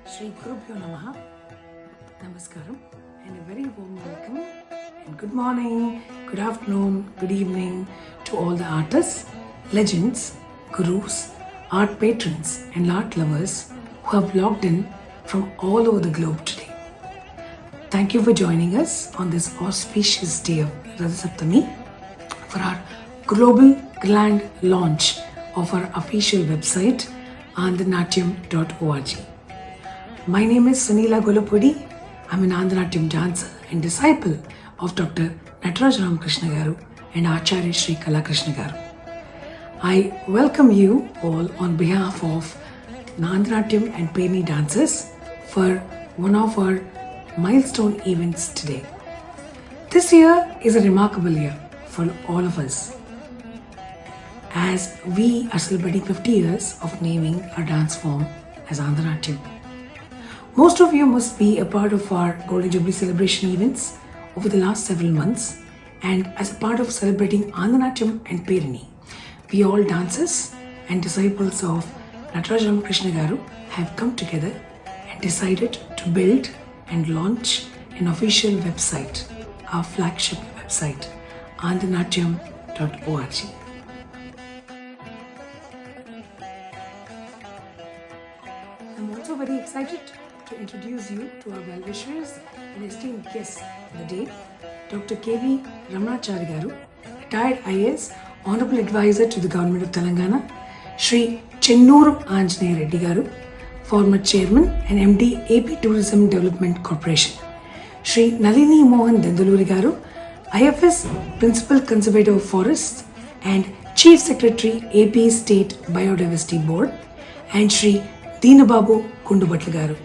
Shri Gurubhyo Namaha, Namaskaram, and a very warm welcome and good morning, good afternoon, good evening to all the artists, legends, gurus, art patrons, and art lovers who have logged in from all over the globe today. Thank you for joining us on this auspicious day of Radha Saptami for our global grand launch of our official website, andhanatyam.org. My name is Sunila Golapudi. I'm an Andhanatyam dancer and disciple of Dr. Nataraj Ramakrishna Garu and Acharya Sri Kalakrishna Garu. I welcome you all on behalf of Andhanatyam and Perini dancers for one of our milestone events today. This year is a remarkable year for all of us, as we are celebrating 50 years of naming our dance form as Andhanatyam. Most of you must be a part of our Golden Jubilee celebration events over the last several months, and as a part of celebrating Andhanatyam and Perini, we all dancers and disciples of Nataraj Ramakrishna Garu have come together and decided to build and launch an official website, our flagship website, andhanatyam.org. I'm also very excited to introduce you to our well-wishers and esteemed guests for the day, Dr. K.V. Ramanachari Garu, retired IAS, Honorable Advisor to the Government of Telangana, Shri Chennuru Anjaneya Reddy Garu, former Chairman and MD AP Tourism Development Corporation, Shri Nalini Mohan Dendaluri Garu, IFS Principal Conservator of Forests and Chief Secretary AP State Biodiversity Board, and Shri Deenababu Kundubatla Garu,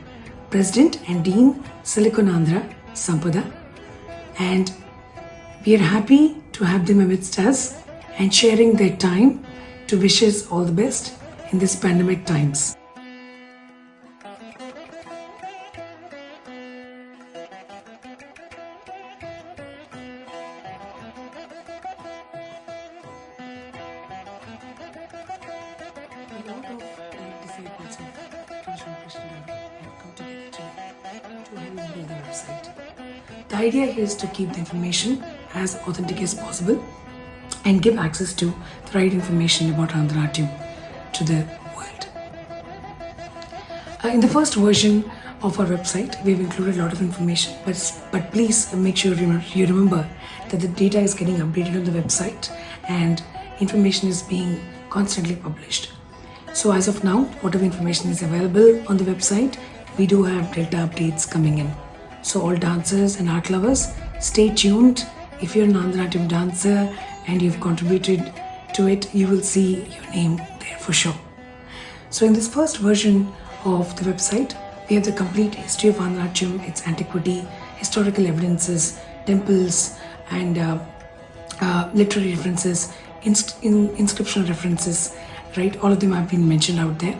President and Dean Siliconandra Sampada, and we are happy to have them amidst us and sharing their time to wish us all the best in these pandemic times. A lot of disciples of Nataraj Ramakrishna Garu have come together today to help build the website. The idea here is to keep the information as authentic as possible and give access to the right information about Andhanatyam to the world. In the first version of our website, we have included a lot of information, but please make sure you remember that the data is getting updated on the website and information is being constantly published. So as of now, whatever information is available on the website, we do have data updates coming in. So all dancers and art lovers, stay tuned. If you're an Andhanatyam dancer and you've contributed to it, you will see your name there for sure. So in this first version of the website, we have the complete history of Andhanatyam, its antiquity, historical evidences, temples, and literary references, inscription references, right? All of them have been mentioned out there.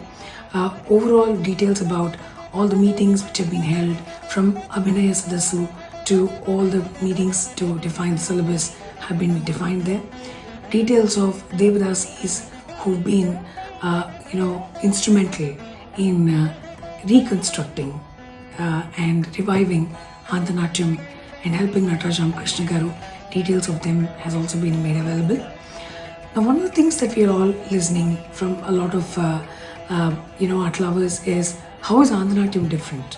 Overall details about all the meetings which have been held, from Abhinaya Sadasu to all the meetings to define the syllabus, have been defined there. Details of Devadasis who've been instrumental in reconstructing and reviving Andhanatyam and helping Nataraj Ramakrishna Garu. Details of them has also been made available. Now, one of the things that we are all listening from a lot of art lovers is, how is Andhanatyam different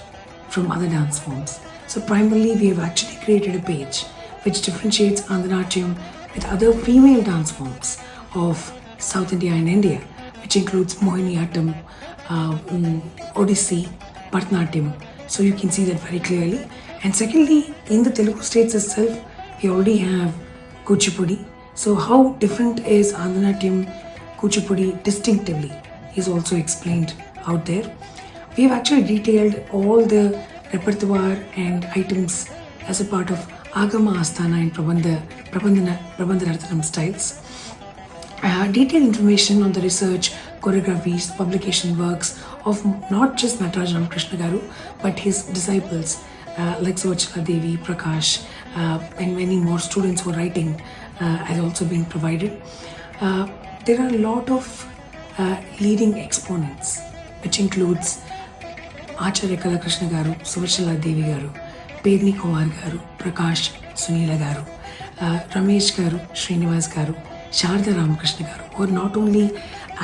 from other dance forms? So primarily, we have actually created a page which differentiates Andhanatyam with other female dance forms of South India and India, which includes Mohiniyattam, Odissi, Bharatanatyam. So you can see that very clearly. And secondly, in the Telugu states itself, we already have Kuchipudi. So how different is Andhanatyam Kuchipudi distinctively is also explained out there. We have actually detailed all the repertoire and items as a part of Agama Asthana and Prabandhanarthanam styles. Detailed information on the research, choreographies, publication works of not just Nataraj Ramakrishna Garu, but his disciples like Savachala Devi, Prakash, and many more students who are writing has also been provided. There are a lot of leading exponents, which includes ఆచార్య కళాకృష్ణ గారు, సువర్చలాదేవి గారు, పేర్ని కుమార్ గారు, ప్రకాష్ సునీల గారు, రమేష్ గారు, శ్రీనివాస్ గారు, శారదా రామకృష్ణ గారు, who are not only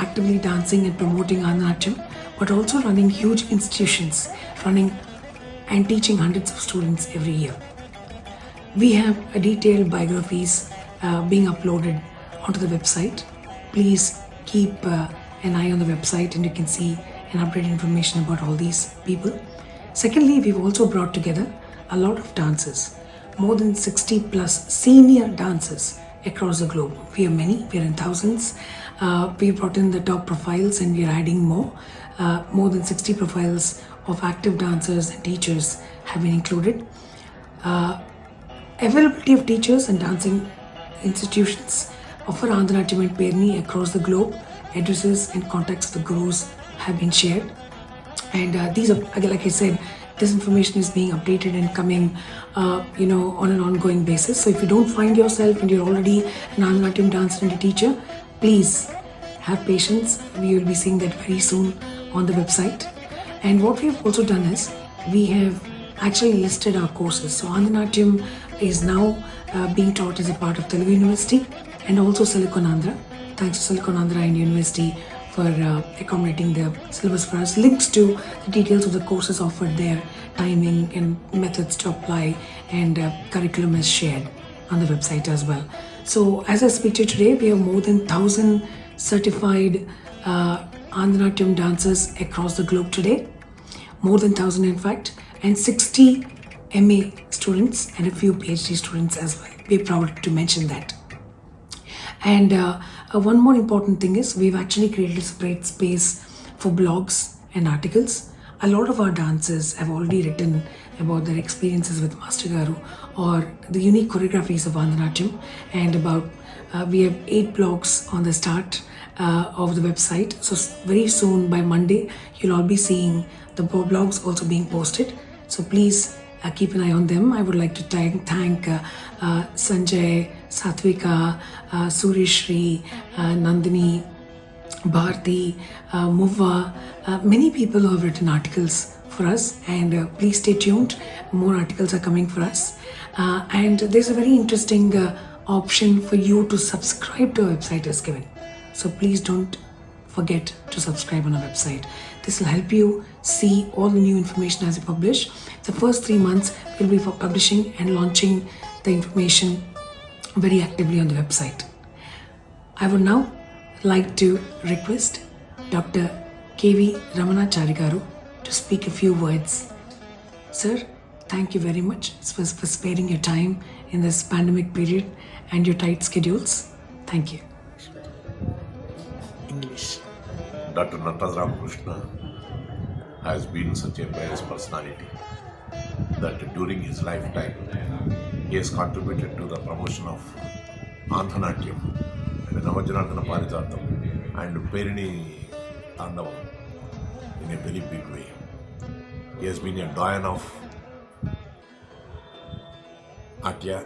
actively dancing and promoting Andhanatyam, but also running huge institutions, running and teaching hundreds of students every year. We have detailed biographies being uploaded onto the website. Please keep an eye on the website and you can see and updated information about all these people. Secondly, we've also brought together a lot of dancers, more than 60 plus senior dancers across the globe. We are many, we are in thousands. We brought in the top profiles and we are adding more. More than 60 profiles of active dancers and teachers have been included. Availability of teachers and dancing institutions offer Andhanatyam and Perni across the globe. Addresses and contacts of the gurus have been shared. And these are, again, like I said, this information is being updated and coming, on an ongoing basis. So if you don't find yourself and you're already an Andhanatyam dancer and a teacher, please have patience. We will be seeing that very soon on the website. And what we have also done is we have actually listed our courses. So Andhanatyam is now being taught as a part of Telugu University and also Silicon Andhra. Thanks to Silicon Andhra and University for accommodating the syllabus for us. Links to the details of the courses offered there, timing and methods to apply, and curriculum is shared on the website as well. So as I speak to you today, we have more than 1,000 certified Andhanatyam dancers across the globe today, more than 1,000 in fact, and 60 MA students and a few PhD students as well. We're proud to mention that. And one more important thing is we've actually created a separate space for blogs and articles. A lot of our dancers have already written about their experiences with Master Garu or the unique choreographies of Andhanatyam, and about we have 8 blogs on the start of the website. So very soon by Monday, you'll all be seeing the blogs also being posted. So please keep an eye on them. I would like to thank Sanjay, Satvika, Surishri, Nandini, Bharti, Muva, many people who have written articles for us, and please stay tuned. More articles are coming for us. And there's a very interesting option for you to subscribe to our website is given. So please don't forget to subscribe on our website. This will help you see all the new information as we publish. The first 3 months will be for publishing and launching the information very actively on the website. I would now like to request Dr. K.V. Ramanachari Garu to speak a few words. Sir, thank you very much for sparing your time in this pandemic period and your tight schedules. Thank you. English. Dr. Nataraj Ramakrishna has been such a pious personality that during his lifetime he has contributed to the promotion of Andhanatyam and Navajanandana Paritatam and Perini Tandavam in a very big way. He has been a doyen of Atya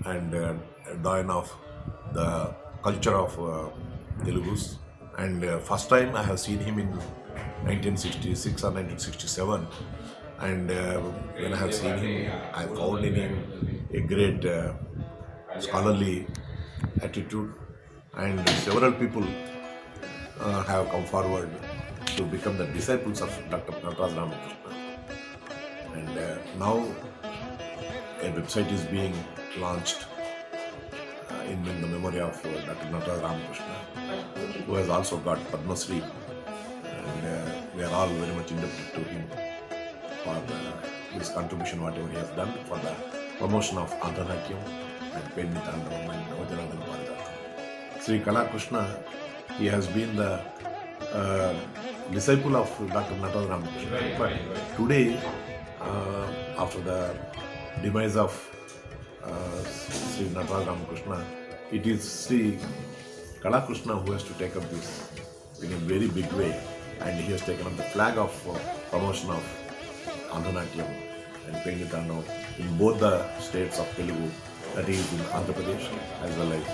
and a doyen of the culture of Telugus. And first time I have seen him in 1966 or 1967, and when I have seen him, I found in him a great scholarly attitude, and several people have come forward to become the disciples of Dr. Nataraj Ramakrishna. And now a website is being launched in the memory of Dr. Nataraj Ramakrishna, who has also got Padma Shri, and we are all very much indebted to him for his contribution, whatever he has done for the promotion of Andhanatyam and Perini Tandavam and Navajanandana Paritatam. Sri Kalakrishna, he has been the disciple of Dr. Nataraj Ramakrishna, but today, after the demise of Sri Nataraj Ramakrishna, it is Sri Kalakrishna who has to take up this in a very big way, and he has taken up the flag of promotion of Andhanatyam and Perini Tandavam in both the states of Telugu, that is in Andhra Pradesh as well as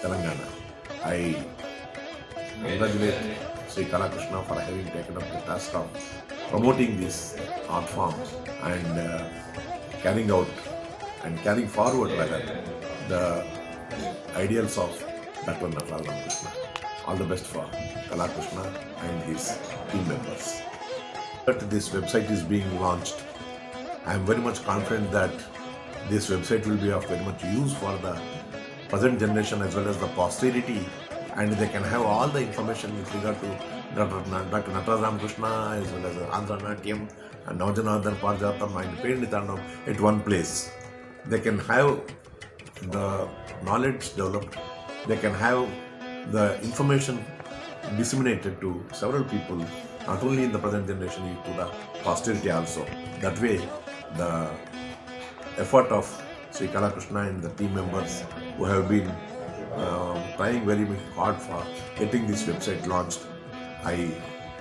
Telangana. I congratulate Sri Kalakrishna for having taken up the task of promoting this art form and carrying out and carrying forward rather the ideals of Dr. Nataraja Ramakrishna. All the best for Kalakrishna and his team members. That this website is being launched, I am very much confident that this website will be of very much use for the present generation as well as the posterity, and they can have all the information with regard to Dr. Nataraja Ramakrishna as well as Andhra Natyam and Navajanardhan Parijatam and Pedini Tandam at one place. They can have the knowledge developed, they can have the information disseminated to several people, not only in the present generation, to the posterity also. That way, the effort of Sri Kalakrishna and the team members who have been trying very hard for getting this website launched, I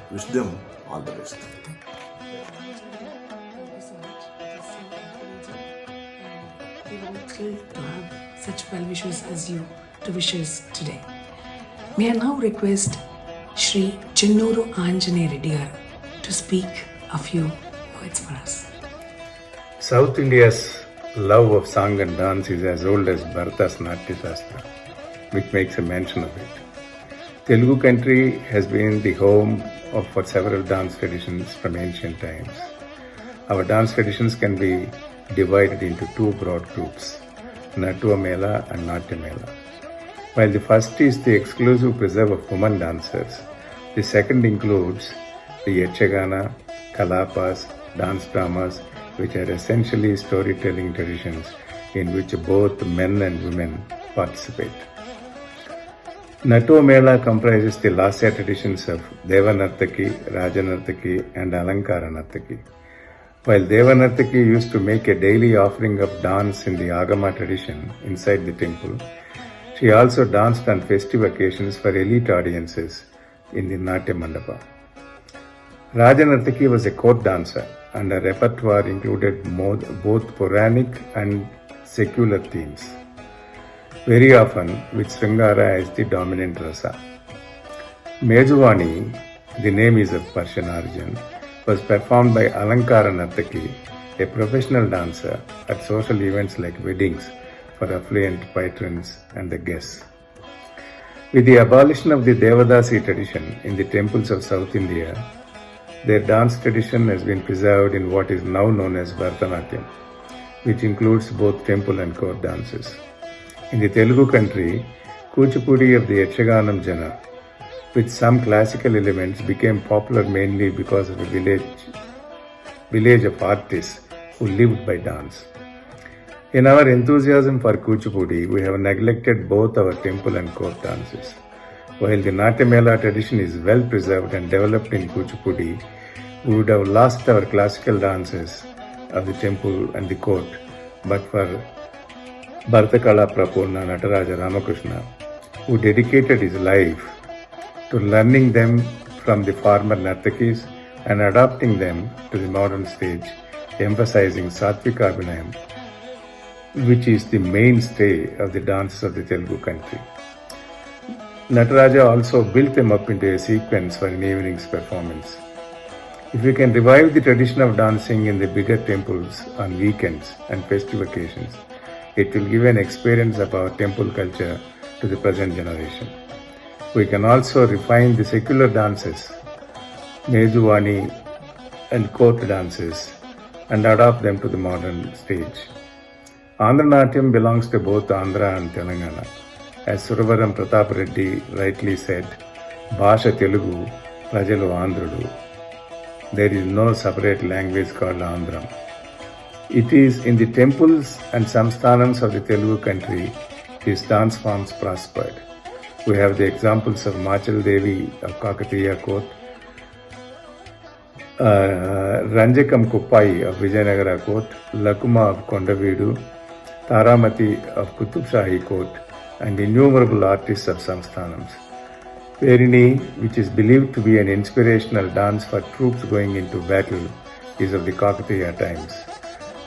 wish them all the best. Thank you so much. It is so encouraging, and we were thrilled to have such well-wishers as you to wish us today. May I now request Shri Chennuru Anjane Reddy garu to speak a few words for us. South India's love of song and dance is as old as Bharata's Natya Shastra, which makes a mention of it. Telugu country has been the home for several dance traditions from ancient times. Our dance traditions can be divided into two broad groups, Nattuva Mela and Natya Mela. While the first is the exclusive preserve of women dancers, the second includes the Yachagana, Kalapas, dance dramas, which are essentially storytelling traditions in which both men and women participate. Nattuva Mela comprises the Lasya traditions of Devanartaki, Rajanartaki and Alankara Nartaki. While Devanartaki used to make a daily offering of dance in the Agama tradition inside the temple, she also danced on festive occasions for elite audiences in the Natya Mandapa. Rajanartaki was a court dancer, and her repertoire included both Puranic and secular themes, very often with Sringara as the dominant rasa. Mejuvani, the name is of Persian origin, was performed by Alankara Nartaki, a professional dancer, at social events like weddings for affluent patrons and the guests. With the abolition of the Devadasi tradition in the temples of South India, their dance tradition has been preserved in what is now known as Bharatanatyam, which includes both temple and court dances. In the Telugu country, Kuchipudi of the Yakshaganam Jana, with some classical elements, became popular mainly because of a village of artists who lived by dance. In our enthusiasm for Kuchipudi, we have neglected both our temple and court dances. While the Natya Mela tradition is well preserved and developed in Kuchipudi, we would have lost our classical dances of the temple and the court, but for Bharatakala Prapurna Nataraja Ramakrishna, who dedicated his life to learning them from the former Nartakis and adapting them to the modern stage, emphasizing Satvika Abhinayam, which is the mainstay of the dances of the Telugu country. Nataraja also built them up into a sequence for an evening's performance. If we can revive the tradition of dancing in the bigger temples on weekends and festive occasions, it will give an experience of our temple culture to the present generation. We can also refine the secular dances, Mejuvani and court dances, and adapt them to the modern stage. Andhra Natyam belongs to both Andhra and Telangana. As Suravaram Pratap Reddy rightly said, Bhasha Telugu, Prajalu Andhrudu. There is no separate language called Andhram. It is in the temples and samsthanams of the Telugu country these dance forms prospered. We have the examples of Machal Devi of Kakatiya court, Ranjakam Kuppai of Vijayanagara court, Lakuma of Kondavidu, Taramati of Kutub Shahi court, and innumerable artists of samsthanams. Perini, which is believed to be an inspirational dance for troops going into battle, is of the Kakatiya times.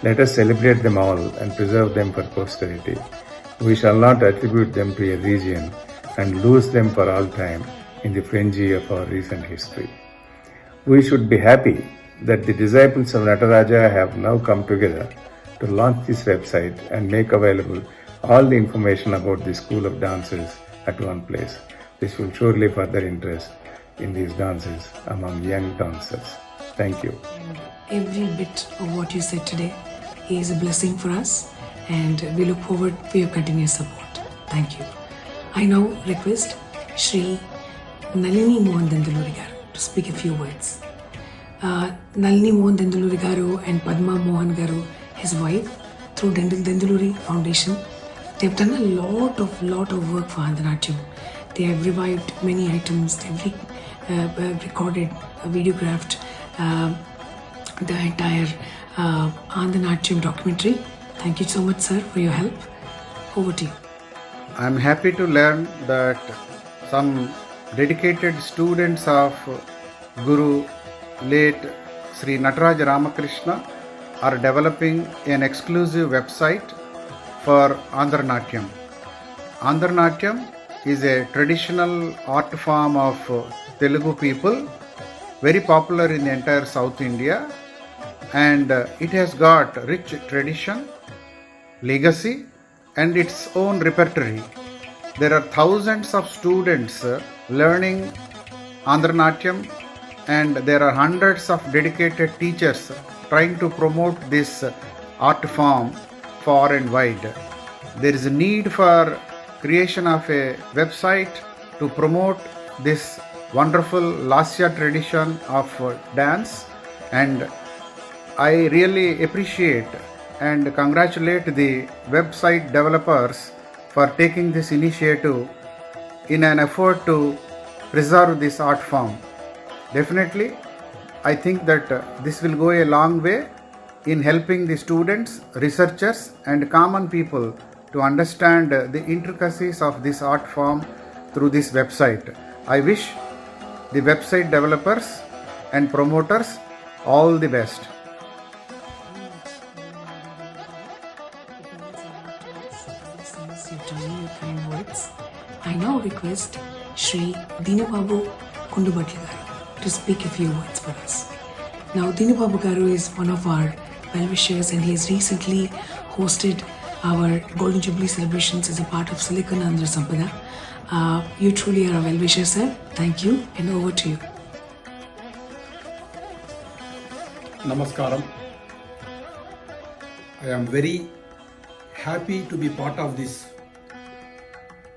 Let us celebrate them all and preserve them for posterity. We shall not attribute them to a region and lose them for all time in the frenzy of our recent history. We should be happy that the disciples of Nataraja have now come together to launch this website and make available all the information about the School of Dances at one place. This will surely further interest in these dances among young dancers. Thank you. And every bit of what you said today is a blessing for us, and we look forward for your continuous support. Thank you. I now request Shri Nalini Mohan Dendaluri Garu to speak a few words. Nalini Mohan Dendaluri Garu and Padma Mohan Garu, his wife, through Dendaluri Foundation, they have done a lot of work for Andhra-Natyam. They have revived many items. They've recorded, videographed the entire Andhra-Natyam documentary. Thank you so much, sir, for your help. Over to you. I am happy to learn that some dedicated students of Guru late Sri Nataraja Ramakrishna are developing an exclusive website for Andhra-Natyam. Andhra-Natyam is a traditional art form of Telugu people, very popular in the entire South India, and it has got rich tradition, legacy, and its own repertory. There are thousands of students learning Andhra-Natyam, and there are hundreds of dedicated teachers trying to promote this art form far and wide. There is a need for creation of a website to promote this wonderful Lasya tradition of dance, and I really appreciate and congratulate the website developers for taking this initiative in an effort to preserve this art form. Definitely, I think that this will go a long way in helping the students, researchers, and common people to understand the intricacies of this art form through this website. I wish the website developers and promoters all the best. Your kind words. I now request Shri Dinababu Kundubatla Garu to speak a few words for us. Now, Dinababu Garu is one of our well-wishers, and he has recently hosted our Golden Jubilee celebrations as a part of Silicon Andhra Sampada. You truly are a well-wisher, sir. Thank you, and over to you. Namaskaram. I am very happy to be part of this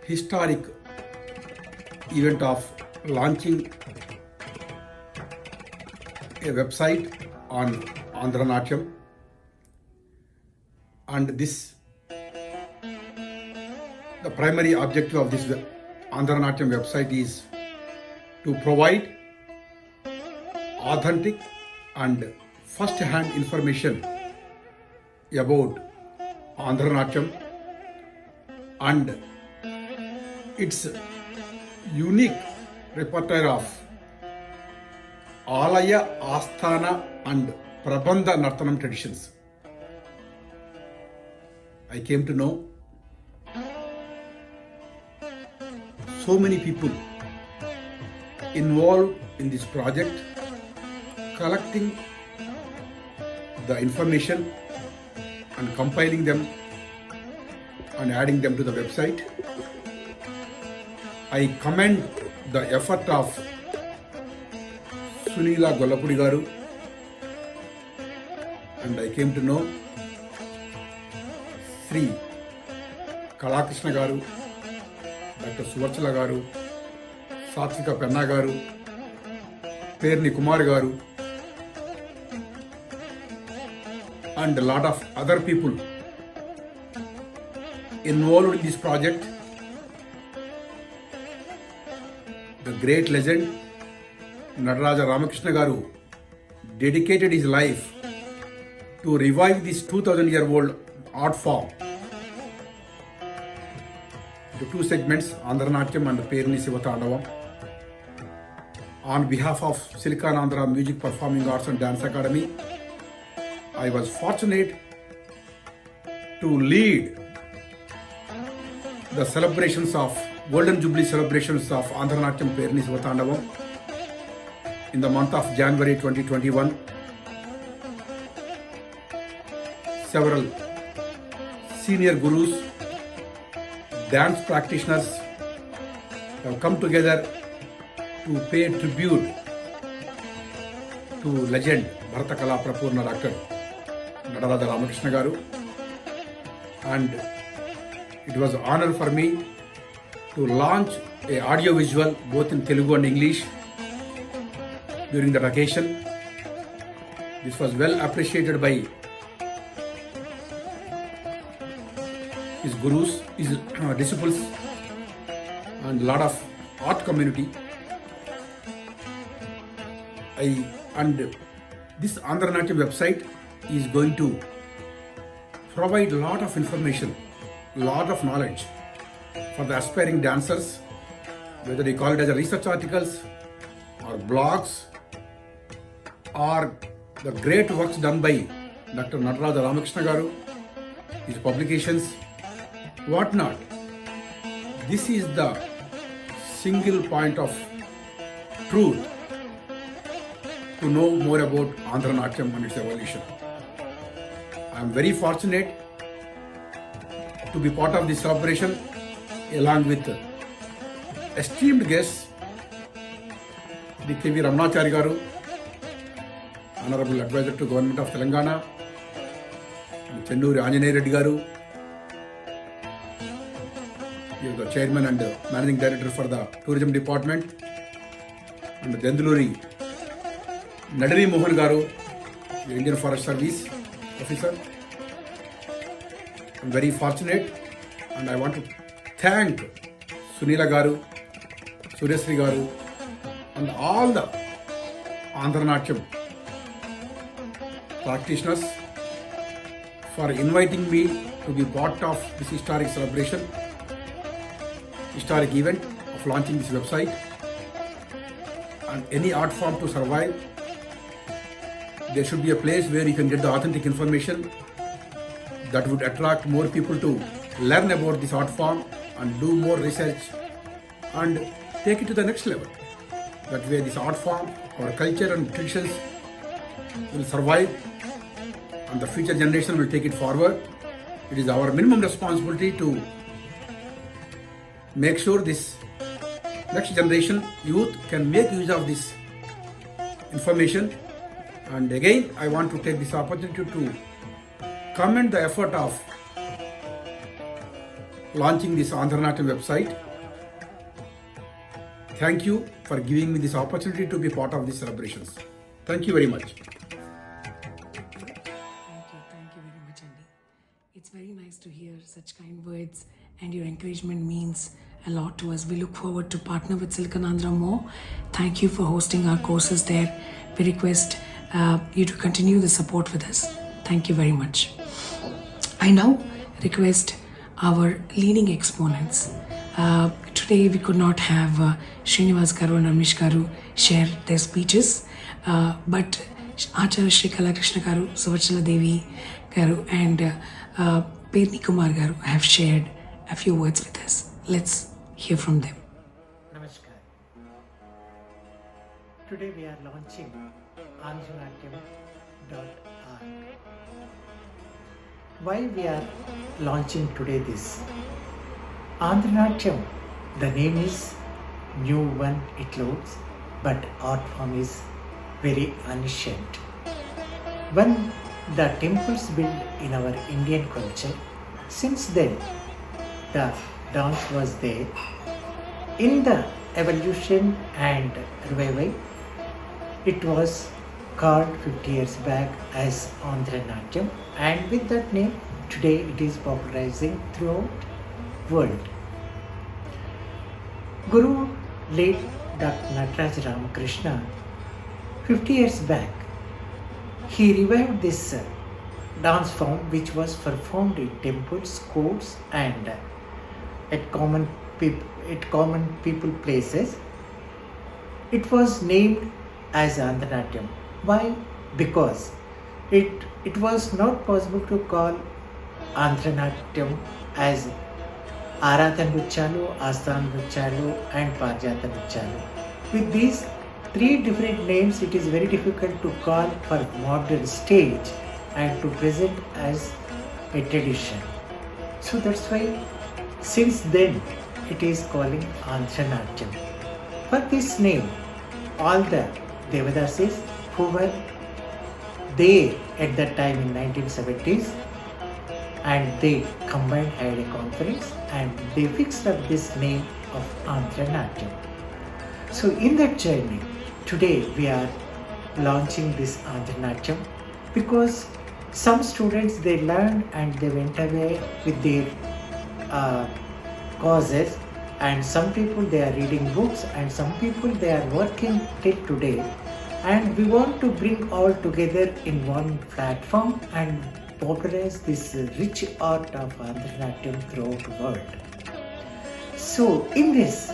historic event of launching a website on Andhra-Natyam, and this, the primary objective of this Andhra-Natyam website is to provide authentic and first-hand information about Andhra-Natyam and its unique repertoire of Alaya, Asthana and Prabandha Nartanam traditions. I came to know so many people involved in this project, collecting the information and compiling them and adding them to the website. I commend the effort of Sunila Gollapudi Garu, and I came to know Sri Kalakrishna Garu, Dr. Suvarchala Garu, Satvika Penna Garu, Perni Kumar Garu, and a lot of other people involved in this project. The great legend Nataraja Ramakrishna Garu dedicated his life to revive this 2000-year-old art form. The two segments, Andhra-Natyam and Perni Sivatandavam. On behalf of Silicon Andhra Music Performing Arts and Dance Academy, I was fortunate to lead the celebrations of Golden Jubilee celebrations of Andhra Natyam Perni Sivatandavam in the month of January 2021. Several senior gurus, dance practitioners have come together to pay tribute to legend Bharata Kala Prapurna Dr. Nataraja Ramakrishna Garu, and it was an honor for me to launch a audio visual both in Telugu and English during that occasion. This was well appreciated by his gurus, his disciples, and a lot of art community. And this Andhra Natyam website is going to provide a lot of information, lot of knowledge for the aspiring dancers, whether they call it as a research articles or blogs or the great works done by Dr. Nataraja Ramakrishna Garu, his publications, whatnot. This is the single point of truth to know more about Andhra Natyam and its evolution. I am very fortunate to be part of this celebration along with esteemed guests, the K.V. Ramanachari Garu, Honorable Advisor to Government of Telangana, and Chenduri Anjaney Reddy Garu. He is the Chairman and Managing Director for the Tourism Department, and Denduluri Nadari Mohan Garu, the Indian Forest Service officer. I'm very fortunate, and I want to thank Sunila Garu, Suresri Garu, and all the Andhra Natyam practitioners for inviting me to be part of this historic celebration, historic event of launching this website. And any art form to survive, there should be a place where you can get the authentic information that would attract more people to learn about this art form and do more research and take it to the next level. That way this art form, our culture and traditions will survive and the future generation will take it forward. It is our minimum responsibility to make sure this next generation youth can make use of this information. And again, I want to take this opportunity to commend the effort of launching this Andhra Natyam website. Thank you for giving me this opportunity to be part of these celebrations. Thank you very much. Thank you very much, Andy. It's very nice to hear such kind words, and your encouragement means a lot to us. We look forward to partner with Silicon Andhra more. Thank you for hosting our courses there. We request you to continue the support with us. Thank you very much. I now request our leading exponents. Today we could not have Srinivas Garu and Ramesh Garu share their speeches, but Acharya Shri Kalakrishna Garu, Savachala Devi Garu and Perni Kumar Garu have shared a few words with us. Let's hear from them. Namaskar. Today we are launching andhranatyam.org. Why we are launching today this? Andhranatyam, the name is new when it looks, but art form is very ancient. When the temples built in our Indian culture, since then the dance was there. In the evolution and revival, it was called 50 years back as Andhra Natyam, and with that name today it is popularizing throughout world. Guru late Dr. Nataraja Ramakrishna 50 years back, he revived this dance form which was performed in temples, courts and at common people places. It was named as Andhra Natyam. Why? Because it was not possible to call Andhra Natyam as Aradhan Nrityalu, Asthan Nrityalu and Parijata Nrityalu. With these three different names, it is very difficult to call for modern stage and to present as a tradition. So that's why since then it is calling Andhra Natyam. For this name, all the Devadasis who were there at that time in 1970s, and they combined, had a conference and they fixed up this name of Andhra Natyam. So in that journey, today we are launching this Andhra Natyam because some students, they learned and they went away with their causes, and some people, they are reading books, and some people, they are working till today, and we want to bring all together in one platform and popularize this rich art of Andhra Natyam throughout the world. So in this,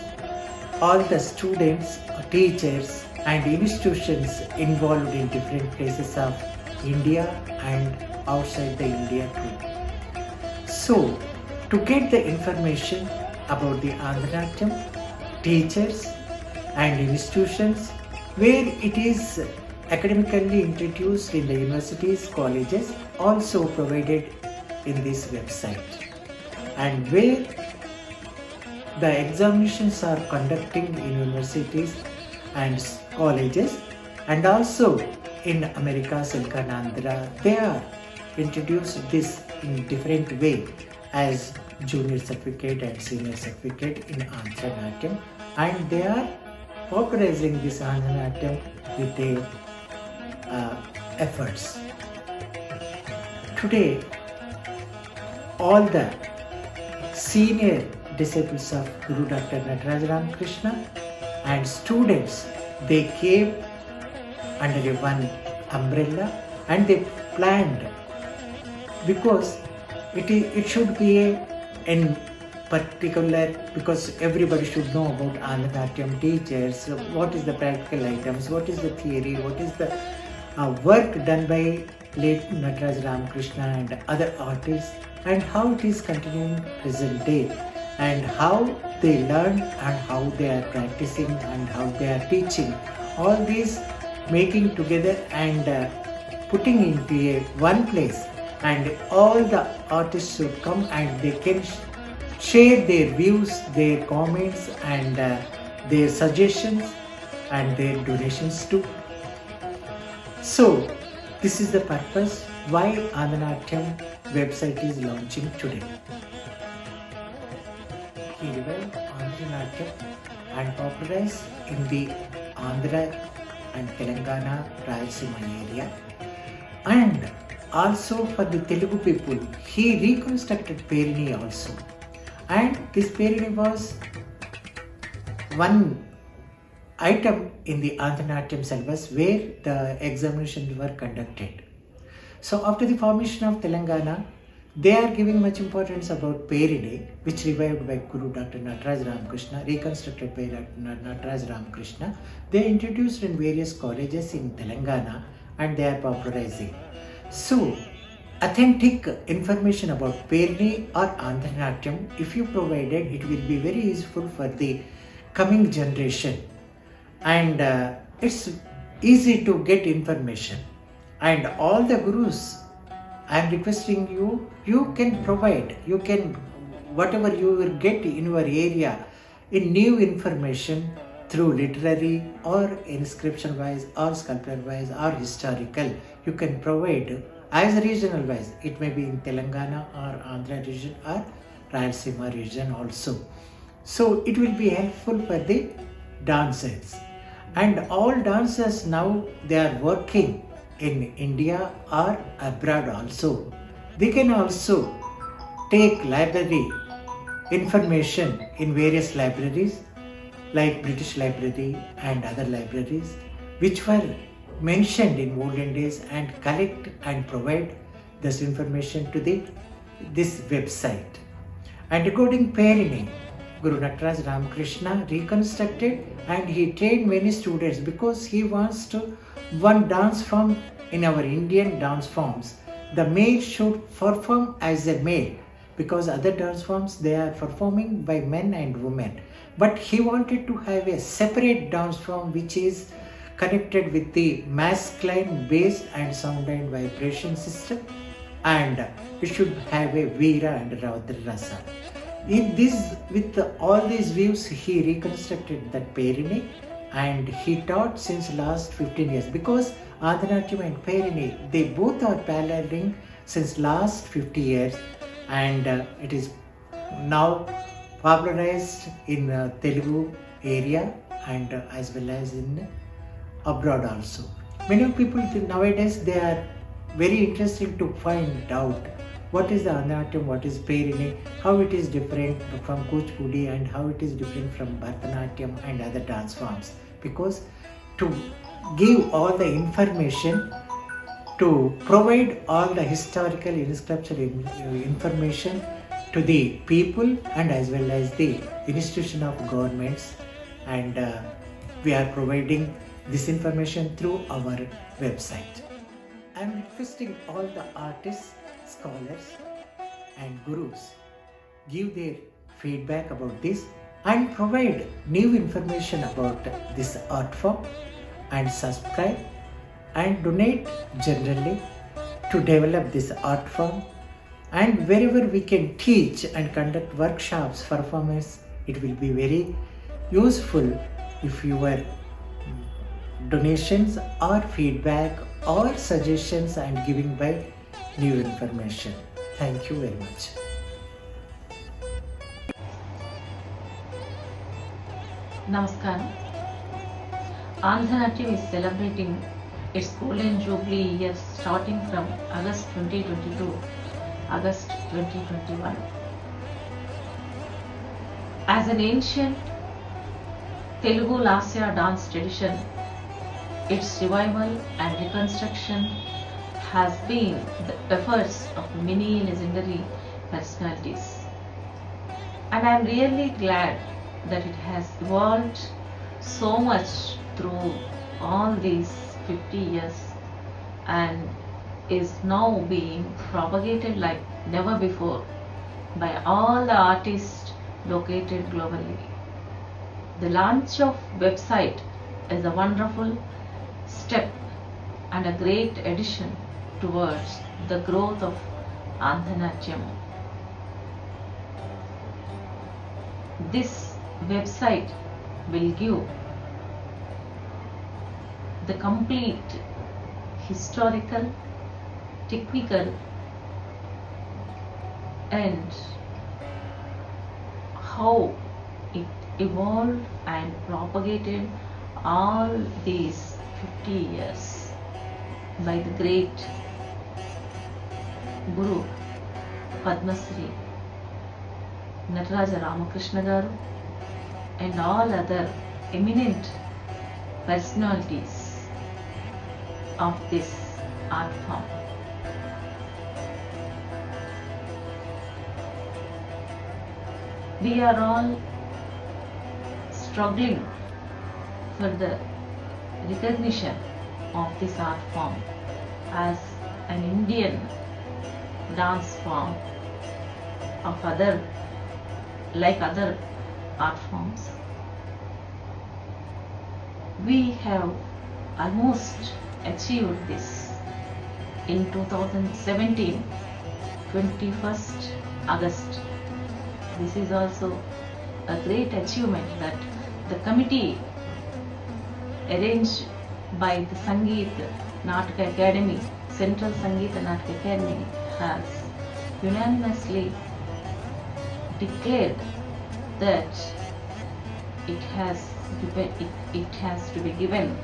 all the students, teachers and institutions involved in different places of India and outside the India too. So to get the information about the Andhra Natyam, teachers and institutions where it is academically introduced in the universities, colleges, also provided in this website, and where the examinations are conducting in universities and colleges, and also in America, Silkanandra, they are introduced this in different way as junior certificate and senior certificate in Andhra Natyam, and they are popularizing this Andhra Natyam with their efforts. Today, all the senior disciples of Guru Dr. Nataraj Ramakrishna and students, they came under one umbrella and they planned, because it should be in particular, because everybody should know about Andhra Natyam teachers, what is the practical items, what is the theory, what is the work done by late Nataraj Ramakrishna and other artists, and how it is continuing present day, and how they learn and how they are practicing and how they are teaching. All these making together and putting into one place, and all the artists should come and they can share their views, their comments and their suggestions and their donations too. So this is the purpose why Andhra Natyam website is launching today. He revived Andhra Natyam and popularized in the Andhra and Telangana Rayalaseema area, and also for the Telugu people he reconstructed Perini also, and this Perini was one item in the Andhra Natyam syllabus where the examinations were conducted. So after the formation of Telangana, they are giving much importance about Perini, which revived by Guru Dr. Nataraj Ramakrishna, reconstructed by Nataraj Ramakrishna. They introduced in various colleges in Telangana and they are popularizing. So authentic information about Perini or Andhra Natyam, if you provided, it will be very useful for the coming generation, and it's easy to get information. And all the gurus, I am requesting you, you can provide, you can, whatever you will get in your area in new information through literary or inscription wise or sculpture wise or historical, you can provide as regional wise. It may be in Telangana or Andhra region or Rayalaseema region also. So it will be helpful for the dancers. And all dancers now, they are working in India or abroad also. They can also take library information in various libraries like British Library and other libraries which were mentioned in olden days, and collect and provide this information to this website. And regarding Perini, Guru Nataraj Ramakrishna reconstructed and he trained many students because he wants to one dance form in our Indian dance forms. The male should perform as a male because other dance forms they are performing by men and women, but he wanted to have a separate dance form which is connected with the masculine bass and sound and vibration system, and it should have a Veera and Raudra Rasa. With all these views, he reconstructed that Perini, and he taught since last 15 years, because Andhanatyam and Perini, they both are paralleling since last 50 years, and it is now popularized in Telugu area and as well as in abroad also. Many people nowadays they are very interested to find out what is the Andhanatyam, what is Perini, how it is different from Kuchipudi and how it is different from Bharatanatyam and other dance forms. Because to give all the information, to provide all the historical and sculptural information to the people and as well as the institution of governments, and we are providing this information through our website. I am requesting all the artists, scholars and gurus give their feedback about this and provide new information about this art form, and subscribe and donate generally to develop this art form, and wherever we can teach and conduct workshops, performance, it will be very useful if your donations or feedback or suggestions and giving by new information. Thank you very much. Namaskaram. Andhanatyam is celebrating its golden jubilee year starting from August 2022 to August 2021. As an ancient Telugu Lasya dance tradition, its revival and reconstruction has been the efforts of many legendary personalities. And I am really glad that it has evolved so much through all these 50 years and is now being propagated like never before by all the artists located globally. The launch of website is a wonderful step and a great addition towards the growth of Andhanatyam. This website will give the complete historical, technical and how it evolved and propagated all these 50 years by the great Guru Padma Shri Nataraja Ramakrishna Garu and all other eminent personalities of this art form. We are all struggling for the recognition of this art form as an Indian dance form of other art forms. We have almost achieved this in 2017, 21st August. This is also a great achievement that the committee arranged by the Sangeet Natka Academy, Central Sangeet Natka Academy, has unanimously declared that it has to be given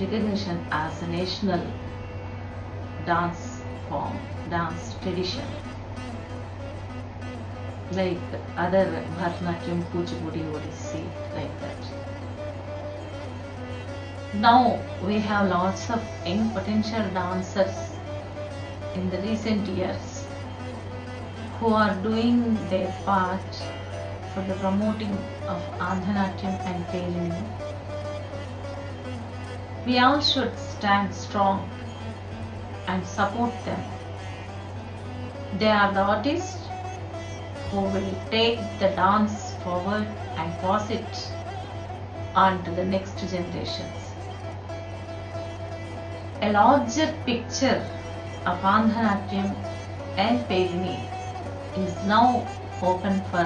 recognition as a national dance form, dance tradition, like other Bharatanatyam, Kuchipudi, Odissi, like that. Now we have lots of young potential dancers in the recent years who are doing their part for the promoting of Andhanatyam and Perini. We all should stand strong and support them. They are the artists who will take the dance forward and pass it on to the next generations. A larger picture of Andhanatyam and Perini is now open for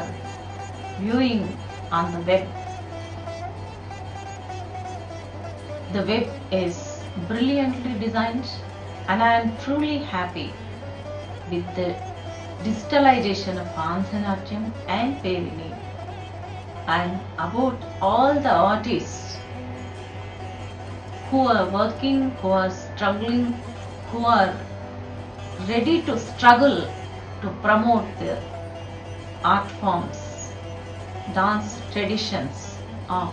viewing on the web. The web is brilliantly designed, and I am truly happy with the digitalization of Andhanatyam and Perini, and about all the artists who are working, who are struggling, who are ready to struggle to promote the art forms, dance traditions of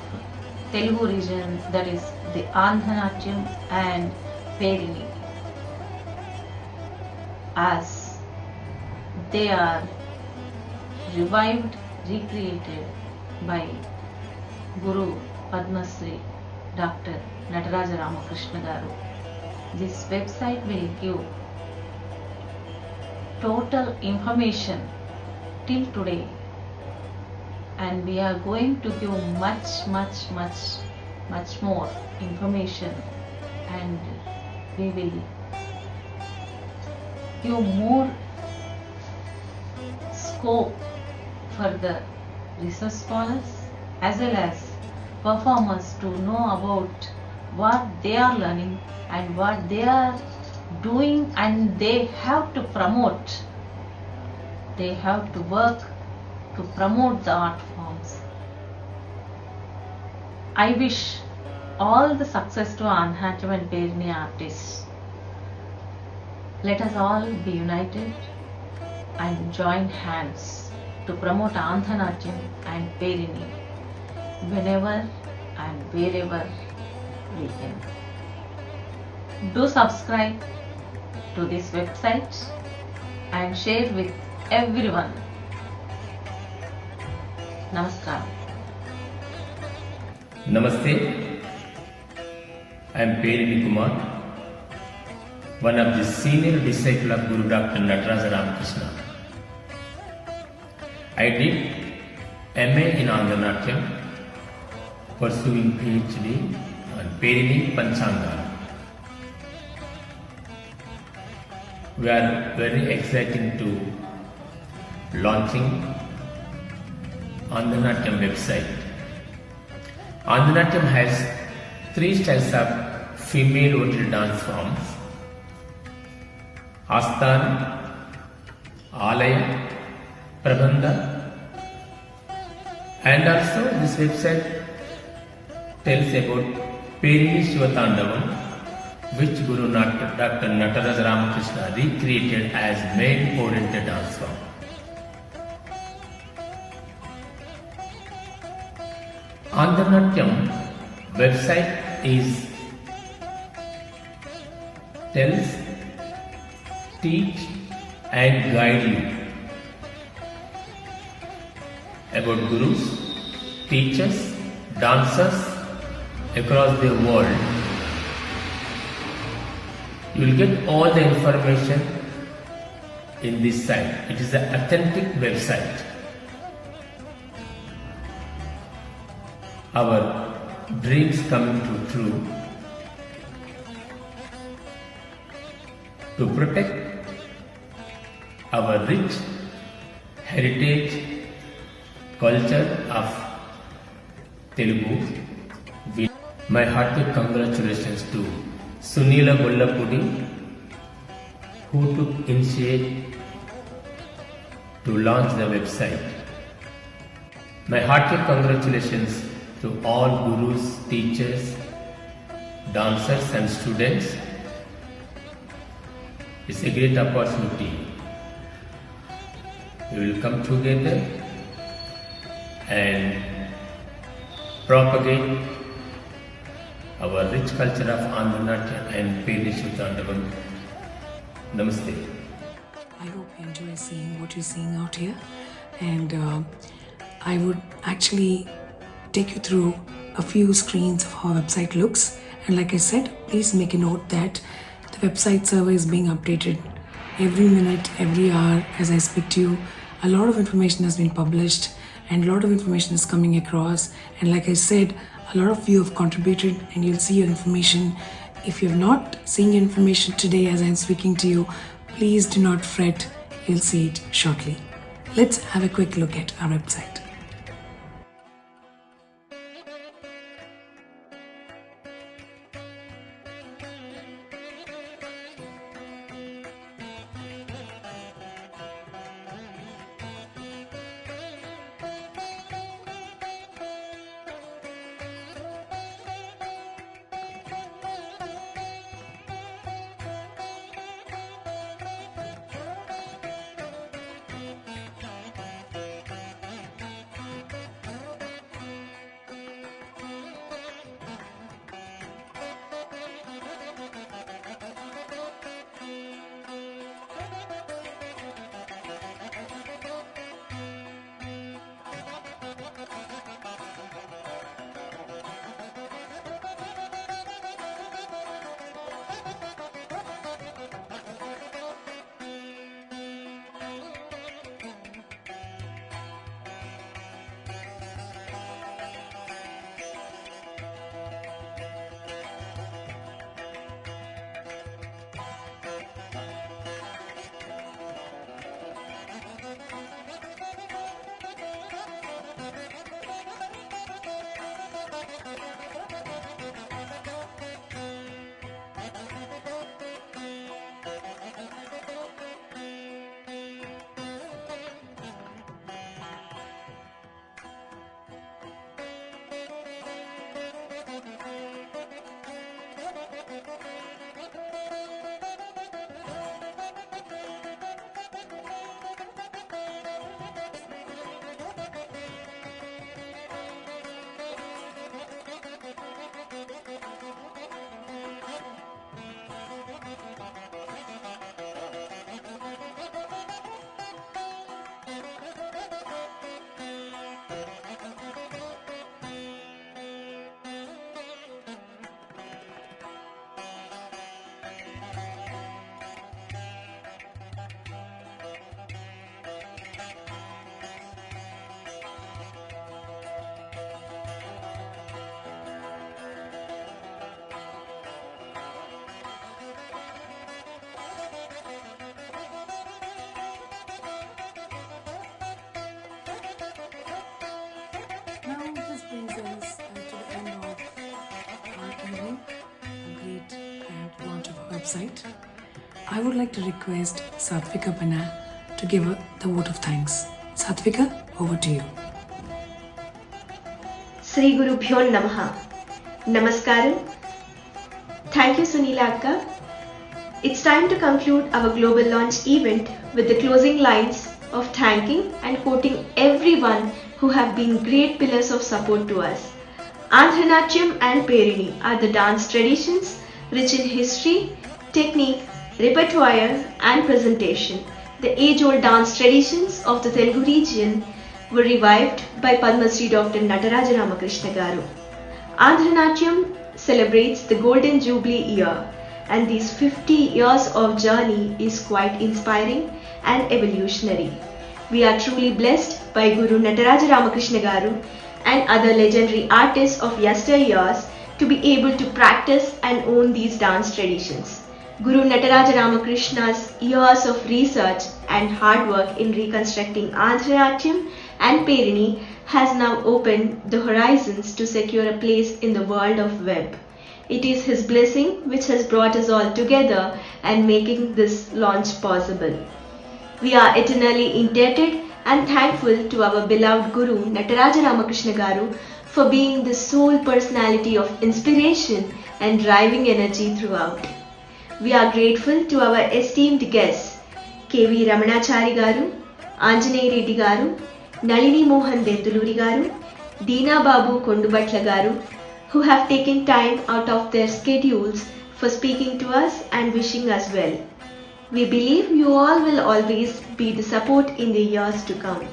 Telugu region, that is the Andhanatyam and Perini, as they are revived, recreated by Guru Padma Shri Dr. Nataraja Ramakrishna Garu. This website will give total information till today, and we are going to give much more information, and we will give more scope for the research scholars as well as performers to know about what they are learning and what they are doing, and they have to promote, they have to work to promote the art forms. I wish all the success to Andhanatyam and Perini artists. Let us all be united and join hands to promote Andhanatyam and Perini whenever and wherever we can. Do subscribe to this website and share with everyone. Namaskar. Namaste. I am Perini Kumar, one of the senior disciples of Guru Dr. Nataraja Ramakrishna. I did MA in Andhanatyam, pursuing PhD on Perini Panchanga. We are very excited to launching Andhanatyam website. Andhanatyam has 3 styles of female oriented dance forms: Asthana, Alaya, Prabandha, and also this website tells about Perini Shivatandavam, which Guru Dr. Nataraja Ramakrishna recreated as male oriented dance form. Andhanatyam website is tells, teach and guide you about gurus, teachers, dancers across the world. You will get all the information in this site. It is an authentic website. Our dreams coming true to protect our rich heritage culture of Telugu. My hearty congratulations to Sunila Gollapudi, who took initiative to launch the website. My hearty congratulations to all gurus, teachers, dancers and students. It's a great opportunity. We will come together and propagate our rich culture of Andhanatyam and Perini Shivatandavam. Namaste. I hope you enjoy seeing what you're seeing out here, and I would actually take you through a few screens of how our website looks. And like I said, please make a note that the website server is being updated every minute, every hour as I speak to you. a lot of information has been published and a lot of information is coming across. And like I said, a lot of you have contributed and you'll see your information. If you've not seen your information today as I'm speaking to you, please do not fret. You'll see it shortly. Let's have a quick look at our website. Now this brings us to the end of our evening, a great grand launch of our website. I would like to request Satvika Panna to give the vote of thanks. Satvika, over to you. Sri Gurubhyo Namaha. Namaskaram. Thank you, Sunila Akka. It's time to conclude our global launch event with the closing lines of thanking and quoting everyone who have been great pillars of support to us. Andhra and Perini are the dance traditions rich in history, technique, repertoire and presentation. The age-old dance traditions of the Telugu region were revived by Padma Shri Dr. Nataraja Ramakrishna Garu. Andhra celebrates the Golden Jubilee year, and these 50 years of journey is quite inspiring and evolutionary. We are truly blessed by Guru Nataraja Ramakrishna Garu and other legendary artists of yesteryears to be able to practice and own these dance traditions. Guru Nataraja Ramakrishna's years of research and hard work in reconstructing Andhra and Perini has now opened the horizons to secure a place in the world of web. It is his blessing which has brought us all together and making this launch possible. We are eternally indebted and thankful to our beloved Guru Nataraja Ramakrishna Garu for being the sole personality of inspiration and driving energy throughout. We are grateful to our esteemed guests K.V. Ramanachari Garu, Anjaneya Reddy Garu, Nalini Mohan Dentuluri Garu, Deena Babu Kondubatla Garu, who have taken time out of their schedules for speaking to us and wishing us well. We believe you all will always be the support in the years to come.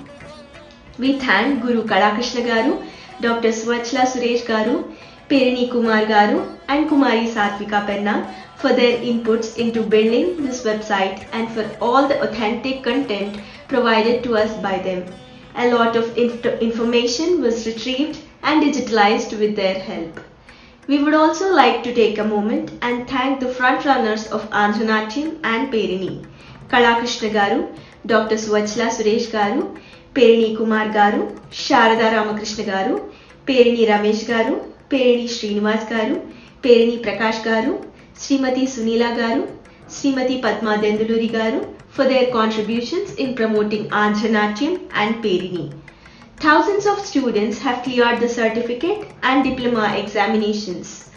We thank Guru Kalakrishna Garu, Dr. Swachla Suresh Garu, Perini Kumar Garu and Kumari Satvika Penna for their inputs into building this website and for all the authentic content provided to us by them. A lot of information was retrieved and digitalized with their help. We would also like to take a moment and thank the frontrunners of Andhra Natyam and Perini, Kalakrishna Garu, Dr. Swachla Suresh Garu, Perini Kumar Garu, Sharada Ramakrishna Garu, Perini Ramesh Garu, Perini Srinivas Garu, Perini Prakash Garu, Srimati Sunila Garu, Srimati Padma Denduluri Garu for their contributions in promoting Andhra Natyam and Perini. Thousands of students have cleared the certificate and diploma examinations.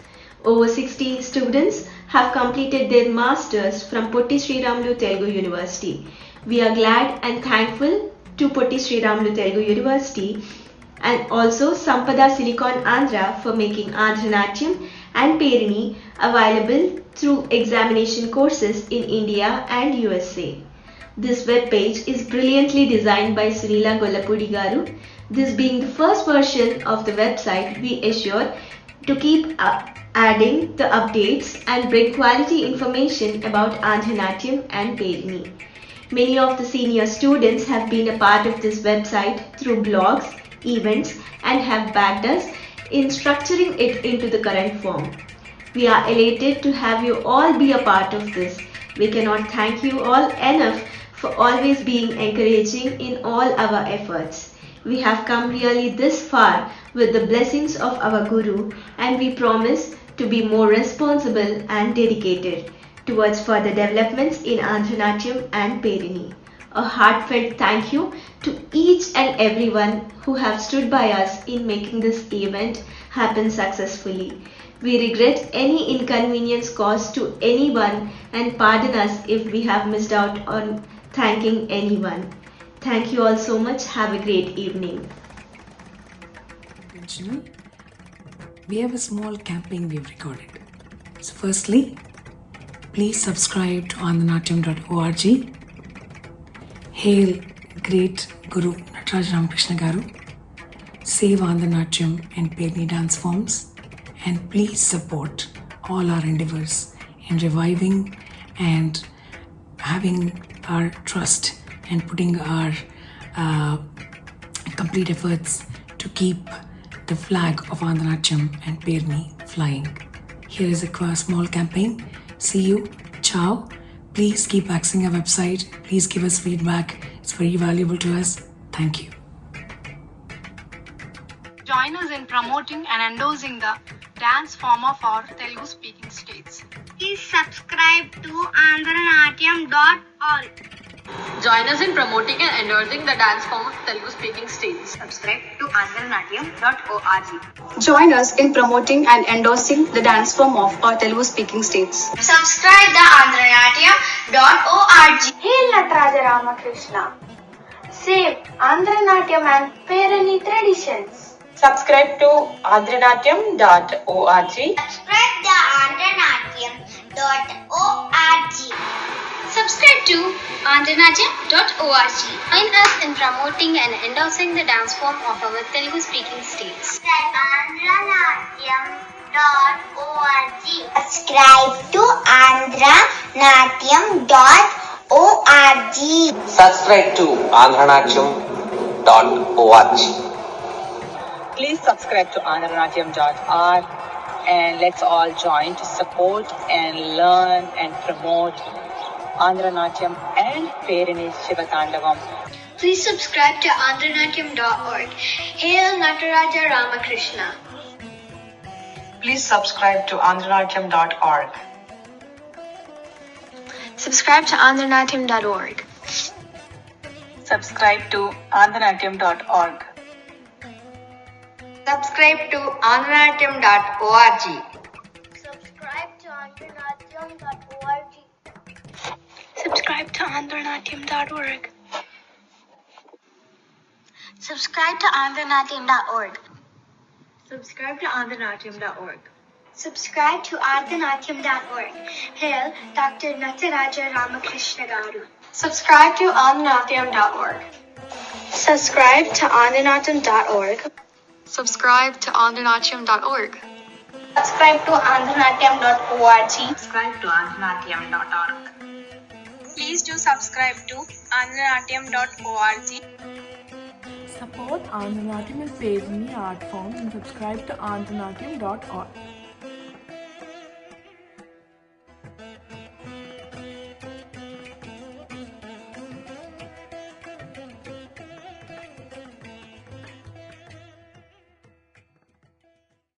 Over 60 students have completed their masters from Potti Sriramulu Telugu University. We are glad and thankful to Potti Sriramulu Telugu University and also Sampada Silicon Andhra for making Andhra Natyam and Perini available through examination courses in India and USA. This web page is brilliantly designed by Sunila Gollapudi Garu. This being the first version of the website, we assure to keep adding the updates and bring quality information about Andhra Natyam and Perini. Many of the senior students have been a part of this website through blogs, events and have backed us in structuring it into the current form. We are elated to have you all be a part of this. We cannot thank you all enough for always being encouraging in all our efforts. We have come really this far with the blessings of our Guru and we promise to be more responsible and dedicated towards further developments in Andhra Natyam and Perini. A heartfelt thank you to each and everyone who have stood by us in making this event happen successfully. We regret any inconvenience caused to anyone and pardon us if we have missed out on thanking anyone. Thank you all so much. Have a great evening. We have a small campaign we've recorded. So firstly, please subscribe to andhanatyam.org. Hail great Guru Nataraj Ramakrishna Garu. Save Andhra Natyam and Perini dance forms. And please support all our endeavors in reviving and having our trust and putting our complete efforts to keep the flag of Andhra Natyam and Perini flying. Here is a small campaign. See you. Ciao. Please keep accessing our website. Please give us feedback. It's very valuable to us. Thank you. Join us in promoting and endorsing the dance form of our Telugu speaking states. Please subscribe to andhranatyam.org. Join us in promoting and endorsing the dance form of Telugu speaking states. Subscribe to andhranatyam.org. Join us in promoting and endorsing the dance form of our Telugu speaking states. Subscribe to andhranatyam.org. Hail Nataraja Ramakrishna. Save Andhra Natyam and Perini traditions. Subscribe to andhranatyam.org. Subscribe to andhranatyam.org. Subscribe to andhranatyam.org. Join us in promoting and endorsing the dance form of our Telugu speaking states. andhranatyam.org. Subscribe to andhranatyam.org. Subscribe to andhranatyam.org. Please subscribe to andhranatyam.org and let's all join to support and learn and promote Andhra Natyam and Perini Shivatandavam. Please subscribe to andhranatyam.org. Hail Nataraja Ramakrishna. Please subscribe to andhranatyam.org. Subscribe to andhranatyam.org. Subscribe to andhranatyam.org. Subscribe to andhranatyam.org. Subscribe to andhranatyam.org. Subscribe to andhranatyam.org. Subscribe to andhranatyam.org. Subscribe to andhranatyam.org. Subscribe to andhranatyam.org. Hail Dr. Nataraja Ramakrishna Garu. Subscribe to andhranatyam.org. Subscribe to andhranatyam.org. Subscribe to andhranatyam.org. Subscribe to andhranatyam.org. Subscribe to andhranatyam.org. Please do subscribe to andhranatyam.org. Support Andhra Natyam and Perini art forms and subscribe to andhranatyam.org.